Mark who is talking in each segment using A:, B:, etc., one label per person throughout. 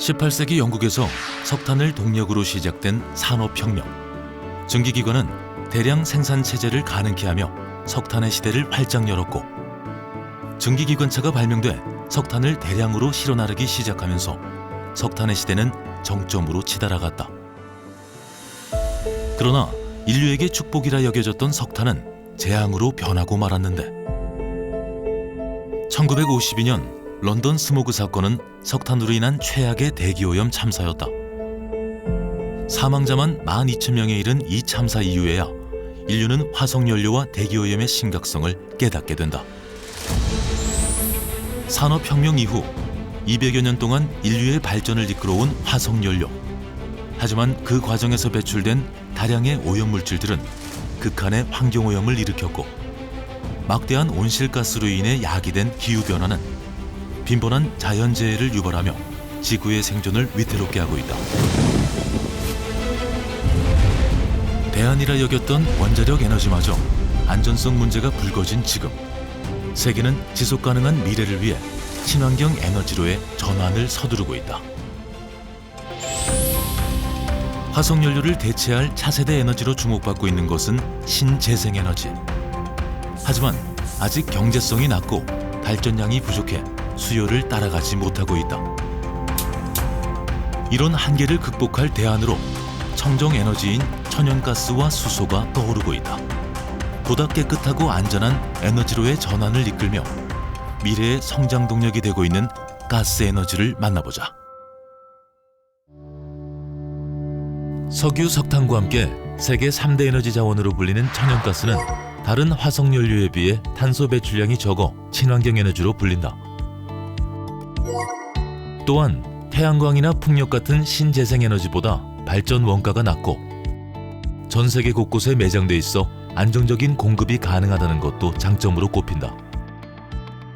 A: 18세기 영국에서 석탄을 동력으로 시작된 산업혁명. 증기기관은 대량 생산체제를 가능케 하며 석탄의 시대를 활짝 열었고, 증기기관차가 발명돼 석탄을 대량으로 실어 나르기 시작하면서 석탄의 시대는 정점으로 치달아갔다. 그러나 인류에게 축복이라 여겨졌던 석탄은 재앙으로 변하고 말았는데, 1952년 런던 스모그 사건은 석탄으로 인한 최악의 대기오염 참사였다. 사망자만 12,000명에 이른 이 참사 이후에야 인류는 화석연료와 대기오염의 심각성을 깨닫게 된다. 산업혁명 이후 200여 년 동안 인류의 발전을 이끌어온 화석연료. 하지만 그 과정에서 배출된 다량의 오염물질들은 극한의 환경오염을 일으켰고, 막대한 온실가스로 인해 야기된 기후변화는 빈번한 자연재해를 유발하며 지구의 생존을 위태롭게 하고 있다. 대안이라 여겼던 원자력 에너지마저 안전성 문제가 불거진 지금, 세계는 지속가능한 미래를 위해 친환경 에너지로의 전환을 서두르고 있다. 화석연료를 대체할 차세대 에너지로 주목받고 있는 것은 신재생에너지. 하지만 아직 경제성이 낮고 발전량이 부족해 수요를 따라가지 못하고 있다. 이런 한계를 극복할 대안으로 청정에너지인 천연가스와 수소가 떠오르고 있다. 보다 깨끗하고 안전한 에너지로의 전환을 이끌며 미래의 성장 동력이 되고 있는 가스 에너지를 만나보자. 석유, 석탄과 함께 세계 3대 에너지 자원으로 불리는 천연가스는 다른 화석연료에 비해 탄소 배출량이 적어 친환경 에너지로 불린다. 또한 태양광이나 풍력 같은 신재생에너지보다 발전 원가가 낮고 전 세계 곳곳에 매장돼 있어 안정적인 공급이 가능하다는 것도 장점으로 꼽힌다.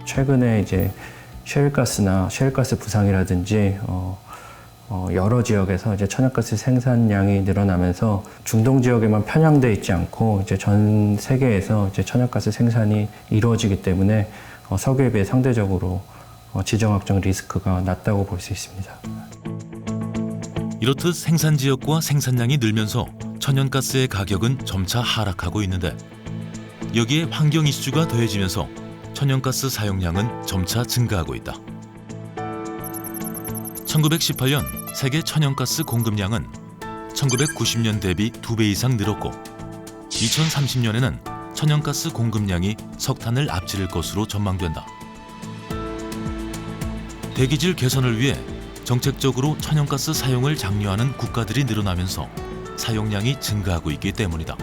B: 최근에 이제 셰일가스나 셰일가스 부상이라든지 여러 지역에서 이제 천연가스 생산량이 늘어나면서 중동 지역에만 편향돼 있지 않고 이제 전 세계에서 이제 천연가스 생산이 이루어지기 때문에 석유에 비해 상대적으로 지정학적 리스크가 낮다고 볼 수 있습니다.
A: 이렇듯 생산 지역과 생산량이 늘면서 천연가스의 가격은 점차 하락하고 있는데, 여기에 환경 이슈가 더해지면서 천연가스 사용량은 점차 증가하고 있다. 1918년 세계 천연가스 공급량은 1990년 대비 2배 이상 늘었고, 2030년에는 천연가스 공급량이 석탄을 앞지를 것으로 전망된다. 대기질 개선을 위해 정책적으로 천연가스 사용을 장려하는 국가들이 늘어나면서 사용량이 증가하고 있기 때문이다.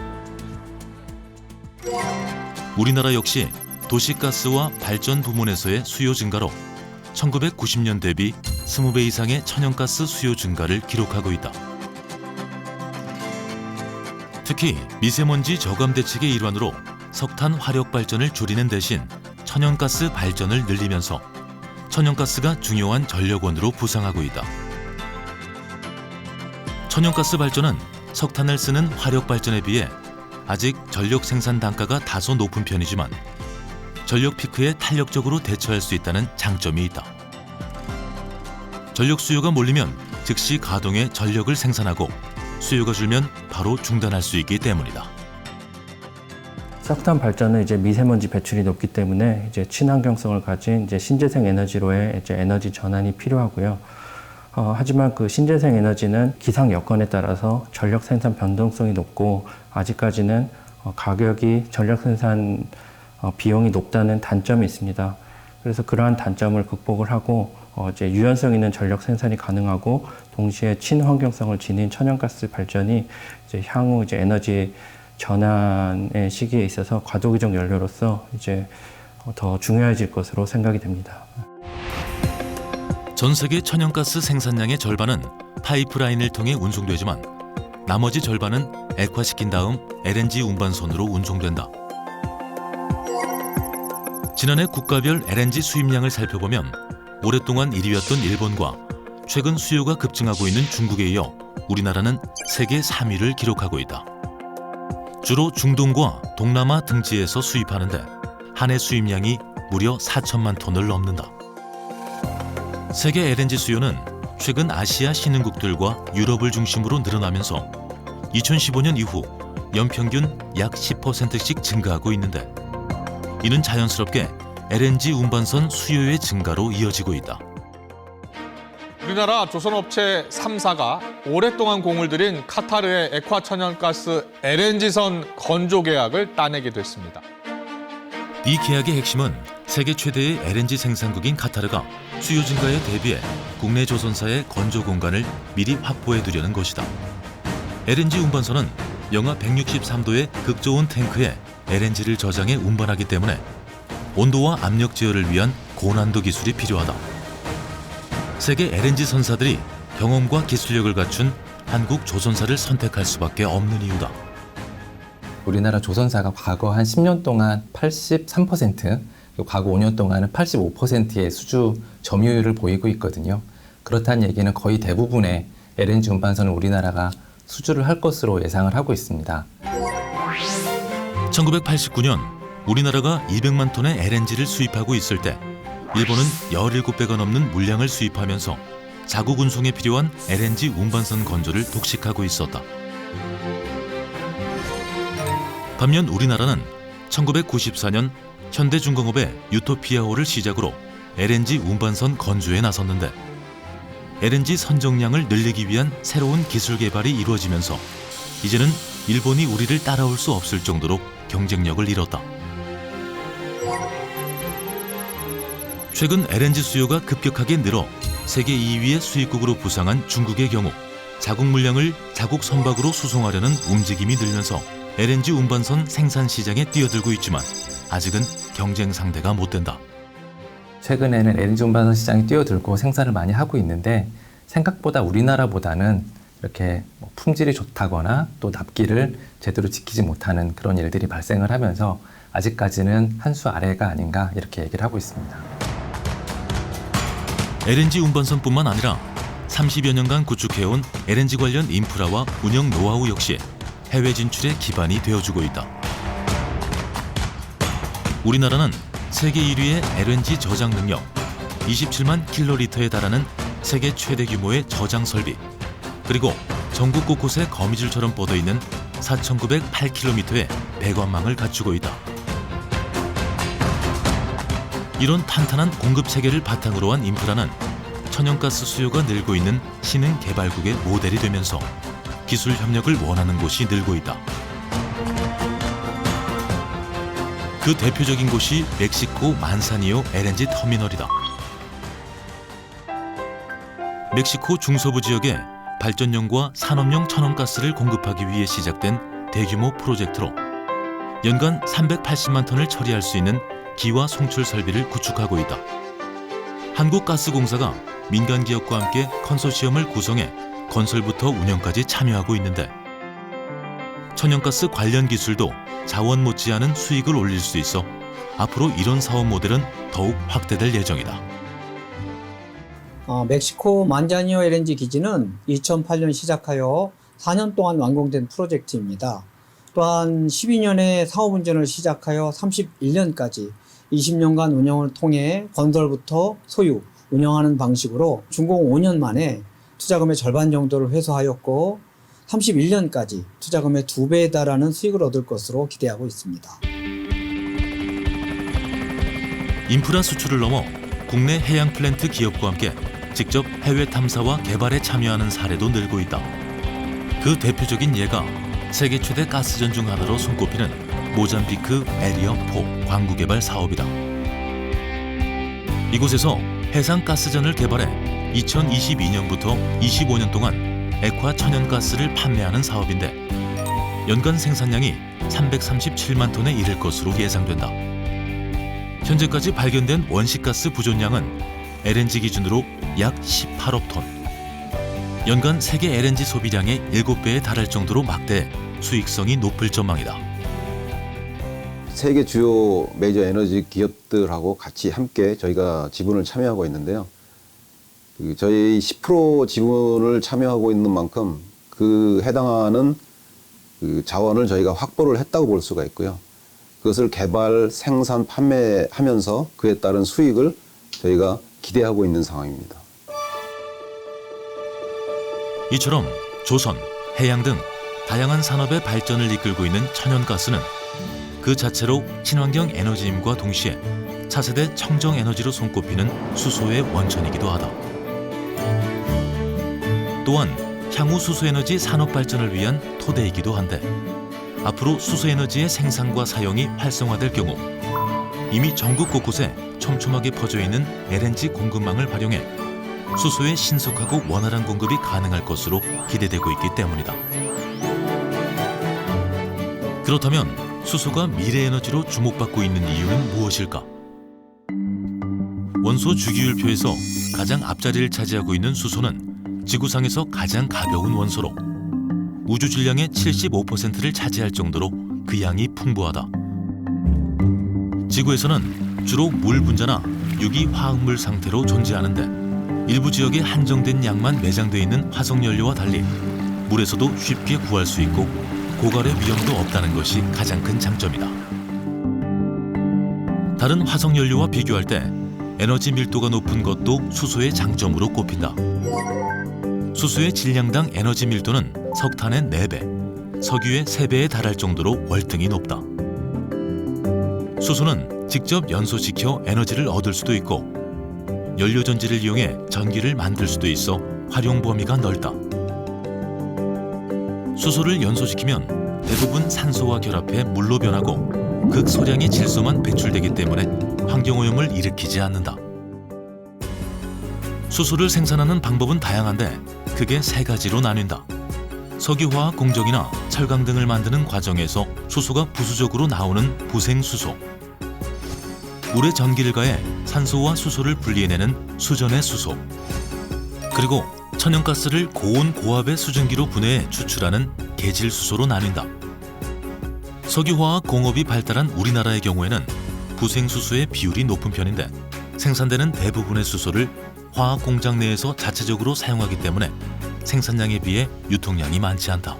A: 우리나라 역시 도시가스와 발전 부문에서의 수요 증가로 1990년 대비 20배 이상의 천연가스 수요 증가를 기록하고 있다. 특히 미세먼지 저감 대책의 일환으로 석탄 화력 발전을 줄이는 대신 천연가스 발전을 늘리면서 천연가스가 중요한 전력원으로 부상하고 있다. 천연가스 발전은 석탄을 쓰는 화력 발전에 비해 아직 전력 생산 단가가 다소 높은 편이지만 전력 피크에 탄력적으로 대처할 수 있다는 장점이 있다. 전력 수요가 몰리면 즉시 가동해 전력을 생산하고, 수요가 줄면 바로 중단할 수 있기 때문이다.
B: 석탄 발전은 이제 미세먼지 배출이 높기 때문에 이제 친환경성을 가진 이제 신재생 에너지로의 이제 에너지 전환이 필요하고요. 하지만 그 신재생 에너지는 기상 여건에 따라서 전력 생산 변동성이 높고, 아직까지는 가격이 전력 생산 비용이 높다는 단점이 있습니다. 그래서 그러한 단점을 극복을 하고 이제 유연성 있는 전력 생산이 가능하고 동시에 친환경성을 지닌 천연가스 발전이 이제 향후 이제 에너지 전환의 시기에 있어서 과도기적 연료로서 이제 더 중요해질 것으로 생각이 됩니다.
A: 전 세계 천연가스 생산량의 절반은 파이프라인을 통해 운송되지만 나머지 절반은 액화시킨 다음 LNG 운반선으로 운송된다. 지난해 국가별 LNG 수입량을 살펴보면 오랫동안 1위였던 일본과 최근 수요가 급증하고 있는 중국에 이어 우리나라는 세계 3위를 기록하고 있다. 주로 중동과 동남아 등지에서 수입하는데 한 해 수입량이 무려 4천만 톤을 넘는다. 세계 LNG 수요는 최근 아시아 신흥국들과 유럽을 중심으로 늘어나면서 2015년 이후 연평균 약 10%씩 증가하고 있는데, 이는 자연스럽게 LNG 운반선 수요의 증가로 이어지고 있다.
C: 우리나라 조선업체 3사가 오랫동안 공을 들인 카타르의 액화 천연가스 LNG선 건조 계약을 따내게 됐습니다.
A: 이 계약의 핵심은 세계 최대의 LNG 생산국인 카타르가 수요 증가에 대비해 국내 조선사의 건조 공간을 미리 확보해 두려는 것이다. LNG 운반선은 영하 163도의 극저온 탱크에 LNG를 저장해 운반하기 때문에 온도와 압력 제어를 위한 고난도 기술이 필요하다. 세계 LNG 선사들이 경험과 기술력을 갖춘 한국 조선사를 선택할 수밖에 없는 이유다.
D: 우리나라 조선사가 과거 한 10년 동안 83%, 그리고 과거 5년 동안은 85%의 수주 점유율을 보이고 있거든요. 그렇다는 얘기는 거의 대부분의 LNG 운반선을 우리나라가 수주를 할 것으로 예상을 하고 있습니다.
A: 1989년 우리나라가 200만 톤의 LNG를 수입하고 있을 때 일본은 17배가 넘는 물량을 수입하면서 자국 운송에 필요한 LNG 운반선 건조를 독식하고 있었다. 반면 우리나라는 1994년 현대중공업의 유토피아호를 시작으로 LNG 운반선 건조에 나섰는데, LNG 선정량을 늘리기 위한 새로운 기술 개발이 이루어지면서 이제는 일본이 우리를 따라올 수 없을 정도로 경쟁력을 잃었다. 최근 LNG 수요가 급격하게 늘어 세계 2위의 수입국으로 부상한 중국의 경우 자국 물량을 자국 선박으로 수송하려는 움직임이 늘면서 LNG 운반선 생산 시장에 뛰어들고 있지만 아직은 경쟁 상대가 못 된다.
D: 최근에는 LNG 운반선 시장에 뛰어들고 생산을 많이 하고 있는데, 생각보다 우리나라보다는 이렇게 품질이 좋다거나 또 납기를 제대로 지키지 못하는 그런 일들이 발생을 하면서 아직까지는 한 수 아래가 아닌가 이렇게 얘기를 하고 있습니다.
A: LNG 운반선뿐만 아니라 30여 년간 구축해온 LNG 관련 인프라와 운영 노하우 역시 해외 진출의 기반이 되어주고 있다. 우리나라는 세계 1위의 LNG 저장 능력, 27만 킬로리터에 달하는 세계 최대 규모의 저장 설비, 그리고 전국 곳곳에 거미줄처럼 뻗어있는 4,908km의 배관망을 갖추고 있다. 이런 탄탄한 공급 체계를 바탕으로 한 인프라는 천연가스 수요가 늘고 있는 신흥 개발국의 모델이 되면서 기술 협력을 원하는 곳이 늘고 있다. 그 대표적인 곳이 멕시코 만사니오 LNG 터미널이다. 멕시코 중서부 지역에 발전용과 산업용 천연가스를 공급하기 위해 시작된 대규모 프로젝트로 연간 380만 톤을 처리할 수 있는 기와 송출 설비를 구축하고 있다. 한국가스공사가 민간 기업과 함께 컨소시엄을 구성해 건설부터 운영까지 참여하고 있는데, 천연가스 관련 기술도 자원 못지않은 수익을 올릴 수 있어 앞으로 이런 사업 모델은 더욱 확대될 예정이다.
E: 멕시코 만자니오 LNG 기지는 2008년 시작하여 4년 동안 완공된 프로젝트입니다. 또한 12년에 사업 운전을 시작하여 31년까지 20년간 운영을 통해 건설부터 소유, 운영하는 방식으로 준공 5년 만에 투자금의 절반 정도를 회수하였고 31년까지 투자금의 2배에 달하는 수익을 얻을 것으로 기대하고 있습니다.
A: 인프라 수출을 넘어 국내 해양 플랜트 기업과 함께 직접 해외 탐사와 개발에 참여하는 사례도 늘고 있다. 그 대표적인 예가 세계 최대 가스전 중 하나로 손꼽히는 모잠비크 에리어4 광구 개발 사업이다. 이곳에서 해상 가스전을 개발해 2022년부터 25년 동안 액화 천연가스를 판매하는 사업인데, 연간 생산량이 337만 톤에 이를 것으로 예상된다. 현재까지 발견된 원시가스 부존량은 LNG 기준으로 약 18억 톤. 연간 세계 LNG 소비량의 7배에 달할 정도로 막대해 수익성이 높을 전망이다.
F: 세계 주요 메이저 에너지 기업들하고 같이 함께 저희가 지분을 참여하고 있는데요. 저희 10% 지분을 참여하고 있는 만큼 그 해당하는 그 자원을 저희가 확보를 했다고 볼 수가 있고요. 그것을 개발, 생산, 판매하면서 그에 따른 수익을 저희가 기대하고 있는 상황입니다.
A: 이처럼 조선, 해양 등 다양한 산업의 발전을 이끌고 있는 천연가스는 그 자체로 친환경 에너지임과 동시에 차세대 청정 에너지로 손꼽히는 수소의 원천이기도 하다. 또한 향후 수소에너지 산업 발전을 위한 토대이기도 한데 앞으로 수소에너지의 생산과 사용이 활성화될 경우 이미 전국 곳곳에 촘촘하게 퍼져 있는 LNG 공급망을 활용해 수소의 신속하고 원활한 공급이 가능할 것으로 기대되고 있기 때문이다. 그렇다면 수소가 미래 에너지로 주목받고 있는 이유는 무엇일까? 원소 주기율표에서 가장 앞자리를 차지하고 있는 수소는 지구상에서 가장 가벼운 원소로 우주 질량의 75%를 차지할 정도로 그 양이 풍부하다. 지구에서는 주로 물 분자나 유기 화학물 상태로 존재하는데 일부 지역에 한정된 양만 매장되어 있는 화석연료와 달리 물에서도 쉽게 구할 수 있고 고갈의 위험도 없다는 것이 가장 큰 장점이다. 다른 화석연료와 비교할 때 에너지 밀도가 높은 것도 수소의 장점으로 꼽힌다. 수소의 질량당 에너지 밀도는 석탄의 4배, 석유의 3배에 달할 정도로 월등히 높다. 수소는 직접 연소시켜 에너지를 얻을 수도 있고 연료전지를 이용해 전기를 만들 수도 있어 활용 범위가 넓다. 수소를 연소시키면 대부분 산소와 결합해 물로 변하고 극소량의 질소만 배출되기 때문에 환경오염을 일으키지 않는다. 수소를 생산하는 방법은 다양한데 크게 3가지로 나뉜다. 석유화학 공정이나 철강 등을 만드는 과정에서 수소가 부수적으로 나오는 부생수소, 물에 전기를 가해 산소와 수소를 분리해내는 수전의 수소, 그리고 천연가스를 고온 고압의 수증기로 분해해 추출하는 계질수소로 나뉜다. 석유화학 공업이 발달한 우리나라의 경우에는 부생수소의 비율이 높은 편인데 생산되는 대부분의 수소를 화학 공장 내에서 자체적으로 사용하기 때문에 생산량에 비해 유통량이 많지 않다.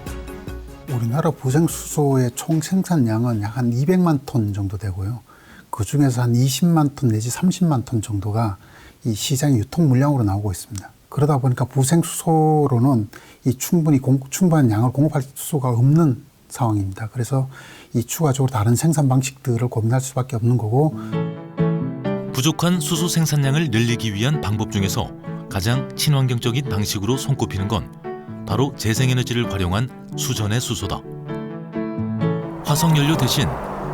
G: 우리나라 부생수소의 총 생산량은 약 한 200만 톤 정도 되고요. 그 중에서 한 20만 톤 내지 30만 톤 정도가 이 시장 유통 물량으로 나오고 있습니다. 그러다 보니까 부생수소로는 이 충분한 양을 공급할 수가 없는 상황입니다. 그래서 이 추가적으로 다른 생산 방식들을 고민할 수밖에 없는 거고.
A: 부족한 수소 생산량을 늘리기 위한 방법 중에서 가장 친환경적인 방식으로 손꼽히는 건 바로 재생에너지를 활용한 수전의 수소다. 화석연료 대신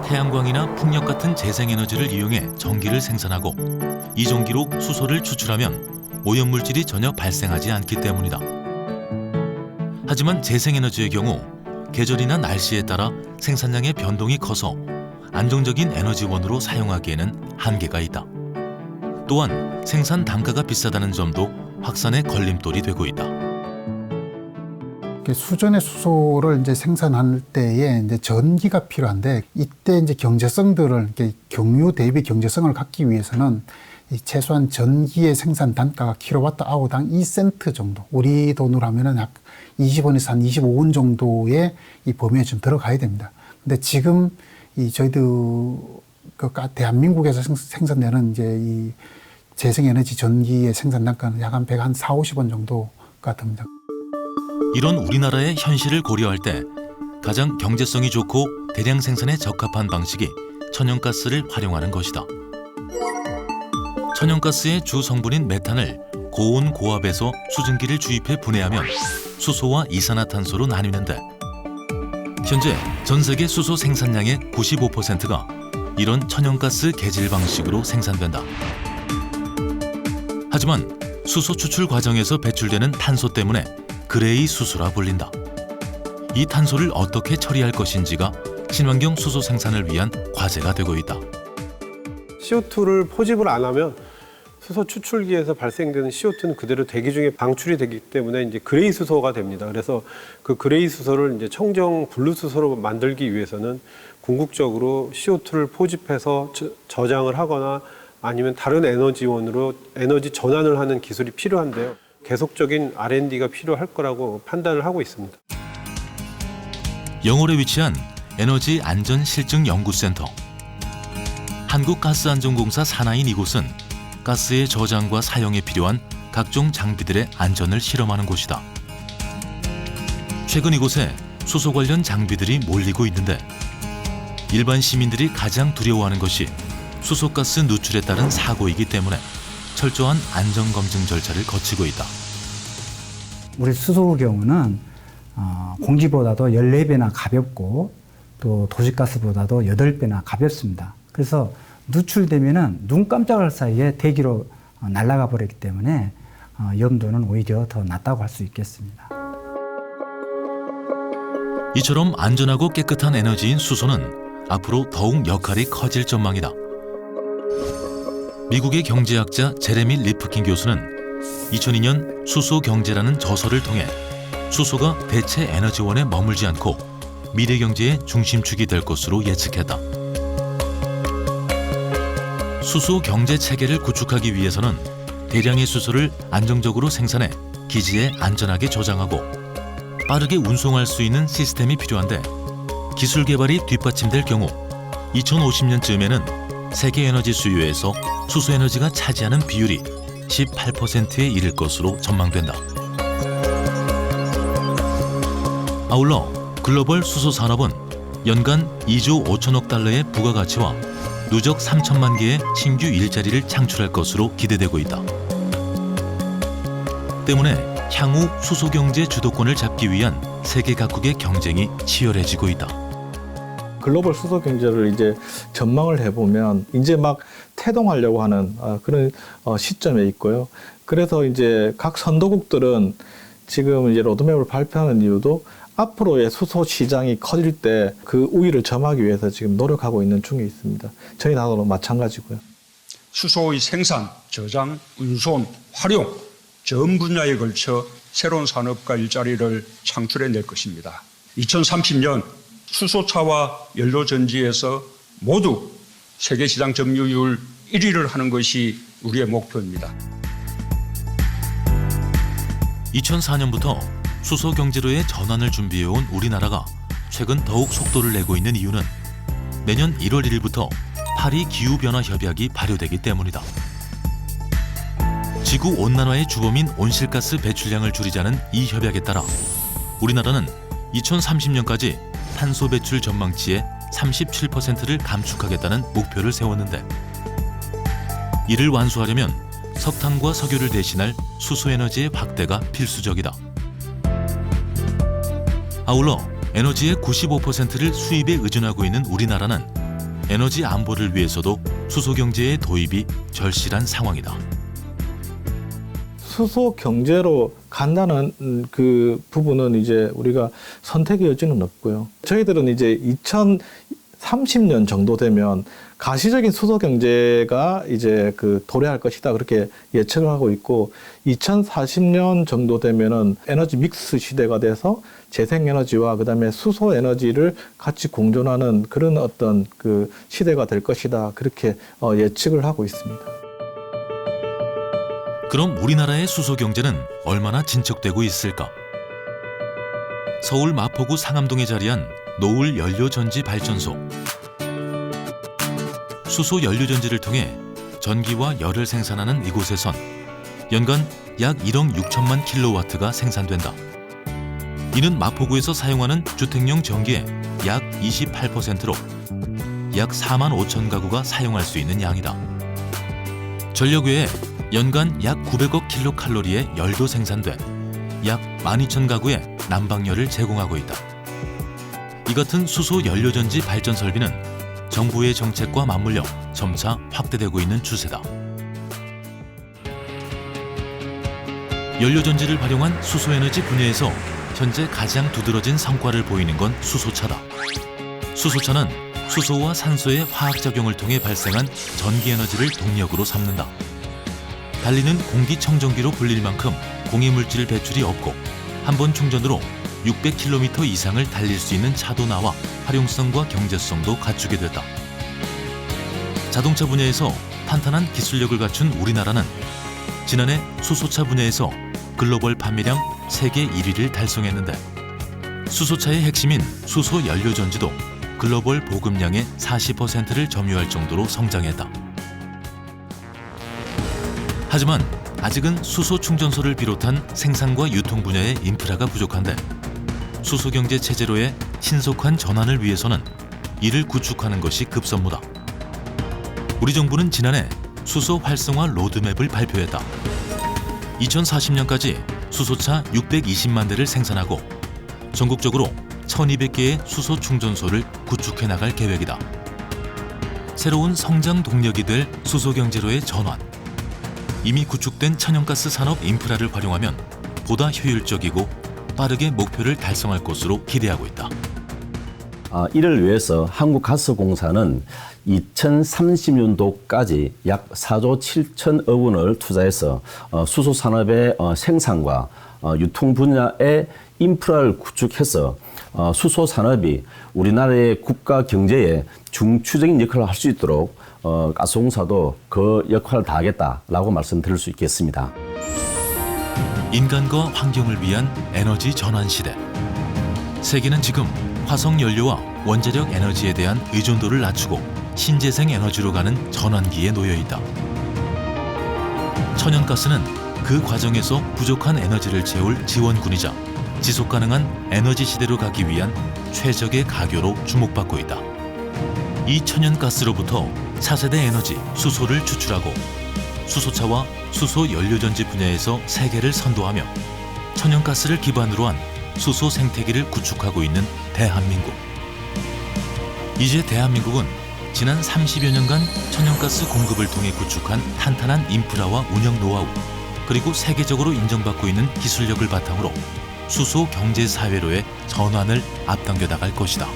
A: 태양광이나 풍력 같은 재생에너지를 이용해 전기를 생산하고 이 전기로 수소를 추출하면 오염물질이 전혀 발생하지 않기 때문이다. 하지만 재생에너지의 경우 계절이나 날씨에 따라 생산량의 변동이 커서 안정적인 에너지원으로 사용하기에는 한계가 있다. 또한 생산 단가가 비싸다는 점도 확산의 걸림돌이 되고 있다.
G: 수전의 수소를 이제 생산할 때에 이제 전기가 필요한데 이때 이제 경제성들을 경유 대비 경제성을 갖기 위해서는 최소한 전기의 생산 단가가 킬로와트 아워당 2센트 정도, 우리 돈으로 하면은 약 20원에서 한 25원 정도의 이 범위에 좀 들어가야 됩니다. 근데 지금 이 저희들 대한민국에서 생산되는 이제 이 재생에너지 전기의 생산 단가는 약 한 140원 정도가 됩니다.
A: 이런 우리나라의 현실을 고려할 때 가장 경제성이 좋고 대량 생산에 적합한 방식이 천연가스를 활용하는 것이다. 천연가스의 주 성분인 메탄을 고온 고압에서 수증기를 주입해 분해하면 수소와 이산화탄소로 나뉘는데 현재 전 세계 수소 생산량의 95%가 이런 천연가스 계질 방식으로 생산된다. 하지만 수소 추출 과정에서 배출되는 탄소 때문에 그레이 수소라 불린다. 이 탄소를 어떻게 처리할 것인지가 친환경 수소 생산을 위한 과제가 되고 있다.
H: CO2를 포집을 안 하면 수소 추출기에서 발생되는 CO2는 그대로 대기 중에 방출이 되기 때문에 이제 그레이 수소가 됩니다. 그래서 그 그레이 수소를 이제 청정 블루 수소로 만들기 위해서는 궁극적으로 CO2를 포집해서 저장을 하거나 아니면 다른 에너지원으로 에너지 전환을 하는 기술이 필요한데요. 계속적인 R&D가 필요할 거라고 판단을 하고 있습니다.
A: 영월에 위치한 에너지 안전 실증 연구센터. 한국가스안전공사 산하인 이곳은 가스의 저장과 사용에 필요한 각종 장비들의 안전을 실험하는 곳이다. 최근 이곳에 수소 관련 장비들이 몰리고 있는데 일반 시민들이 가장 두려워하는 것이 수소가스 누출에 따른 사고이기 때문에 철저한 안전검증 절차를 거치고 있다.
I: 우리 수소의 경우는 공기보다도 14배나 가볍고 또 도시가스보다도 8배나 가볍습니다. 그래서 누출되면은 눈 깜짝할 사이에 대기로 날아가 버리기 때문에 염도는 오히려 더 낮다고 할 수 있겠습니다.
A: 이처럼 안전하고 깨끗한 에너지인 수소는 앞으로 더욱 역할이 커질 전망이다. 미국의 경제학자 제레미 리프킨 교수는 2002년 수소 경제라는 저서를 통해 수소가 대체 에너지원에 머물지 않고 미래 경제의 중심축이 될 것으로 예측했다. 수소 경제 체계를 구축하기 위해서는 대량의 수소를 안정적으로 생산해 기지에 안전하게 저장하고 빠르게 운송할 수 있는 시스템이 필요한데 기술 개발이 뒷받침될 경우 2050년쯤에는 세계 에너지 수요에서 수소 에너지가 차지하는 비율이 18%에 이를 것으로 전망된다. 아울러 글로벌 수소 산업은 연간 2조 5천억 달러의 부가가치와 누적 3천만 개의 신규 일자리를 창출할 것으로 기대되고 있다. 때문에 향후 수소 경제 주도권을 잡기 위한 세계 각국의 경쟁이 치열해지고 있다.
J: 글로벌 수소 경제를 이제 전망을 해보면 이제 막 태동하려고 하는 그런 시점에 있고요. 그래서 이제 각 선도국들은 지금 이제 로드맵을 발표하는 이유도 앞으로의 수소 시장이 커질 때 그 우위를 점하기 위해서 지금 노력하고 있는 중에 있습니다. 저희 나라도 마찬가지고요.
K: 수소의 생산, 저장, 운송, 활용 전 분야에 걸쳐 새로운 산업과 일자리를 창출해낼 것입니다. 2030년 수소차와 연료전지에서 모두 세계시장 점유율 1위를 하는 것이 우리의 목표입니다.
A: 2004년부터 수소 경제로의 전환을 준비해온 우리나라가 최근 더욱 속도를 내고 있는 이유는 내년 1월 1일부터 파리 기후변화 협약이 발효되기 때문이다. 지구 온난화의 주범인 온실가스 배출량을 줄이자는 이 협약에 따라 우리나라는 2030년까지 탄소 배출 전망치의 37%를 감축하겠다는 목표를 세웠는데 이를 완수하려면 석탄과 석유를 대신할 수소에너지의 확대가 필수적이다. 아울러 에너지의 95%를 수입에 의존하고 있는 우리나라는 에너지 안보를 위해서도 수소 경제의 도입이 절실한 상황이다.
J: 수소 경제로 간다는 그 부분은 이제 우리가 선택의 여지는 없고요. 저희들은 이제 2030년 정도 되면 가시적인 수소 경제가 이제 도래할 것이다 그렇게 예측을 하고 있고 2040년 정도 되면은 에너지 믹스 시대가 돼서 재생에너지와 그다음에 수소 에너지를 같이 공존하는 그런 어떤 그 시대가 될 것이다 그렇게 예측을 하고 있습니다.
A: 그럼 우리나라의 수소 경제는 얼마나 진척되고 있을까? 서울 마포구 상암동에 자리한 노을 연료전지 발전소. 수소 연료전지를 통해 전기와 열을 생산하는 이곳에선 연간 약 1억 6천만 킬로와트가 생산된다. 이는 마포구에서 사용하는 주택용 전기의 약 28%로 약 4만 5천 가구가 사용할 수 있는 양이다. 전력 외에 연간 약 900억 킬로칼로리의 열도 생산돼 약 12,000 가구에 난방열을 제공하고 있다. 이 같은 수소 연료전지 발전 설비는 정부의 정책과 맞물려 점차 확대되고 있는 추세다. 연료전지를 활용한 수소에너지 분야에서 현재 가장 두드러진 성과를 보이는 건 수소차다. 수소차는 수소와 산소의 화학작용을 통해 발생한 전기에너지를 동력으로 삼는다. 달리는 공기청정기로 불릴 만큼 공해물질 배출이 없고 한 번 충전으로 600km 이상을 달릴 수 있는 차도 나와 활용성과 경제성도 갖추게 됐다. 자동차 분야에서 탄탄한 기술력을 갖춘 우리나라는 지난해 수소차 분야에서 글로벌 판매량 세계 1위를 달성했는데 수소차의 핵심인 수소 연료전지도 글로벌 보급량의 40%를 점유할 정도로 성장했다. 하지만 아직은 수소 충전소를 비롯한 생산과 유통 분야의 인프라가 부족한데 수소 경제 체제로의 신속한 전환을 위해서는 이를 구축하는 것이 급선무다. 우리 정부는 지난해 수소 활성화 로드맵을 발표했다. 2040년까지 수소차 620만 대를 생산하고 전국적으로 1,200개의 수소 충전소를 구축해 나갈 계획이다. 새로운 성장 동력이 될 수소 경제로의 전환. 이미 구축된 천연가스 산업 인프라를 활용하면 보다 효율적이고 빠르게 목표를 달성할 것으로 기대하고 있다.
L: 이를 위해서 한국가스공사는 2030년도까지 약 4조 7천억 원을 투자해서 수소 산업의 생산과 유통 분야의 인프라를 구축해서 수소 산업이 우리나라의 국가 경제에 중추적인 역할을 할 수 있도록 가스공사도 그 역할을 다하겠다라고 말씀드릴 수 있겠습니다.
A: 인간과 환경을 위한 에너지 전환 시대. 세계는 지금 화석 연료와 원자력 에너지에 대한 의존도를 낮추고 신재생 에너지로 가는 전환기에 놓여 있다. 천연가스는 그 과정에서 부족한 에너지를 채울 지원군이자 지속 가능한 에너지 시대로 가기 위한 최적의 가교로 주목받고 있다. 이 천연가스로부터 차세대 에너지 수소를 추출하고 수소차와 수소 연료전지 분야에서 세계를 선도하며 천연가스를 기반으로 한 수소 생태계를 구축하고 있는 대한민국. 이제 대한민국은 지난 30여 년간 천연가스 공급을 통해 구축한 탄탄한 인프라와 운영 노하우, 그리고 세계적으로 인정받고 있는 기술력을 바탕으로 수소 경제 사회로의 전환을 앞당겨 나갈 것이다.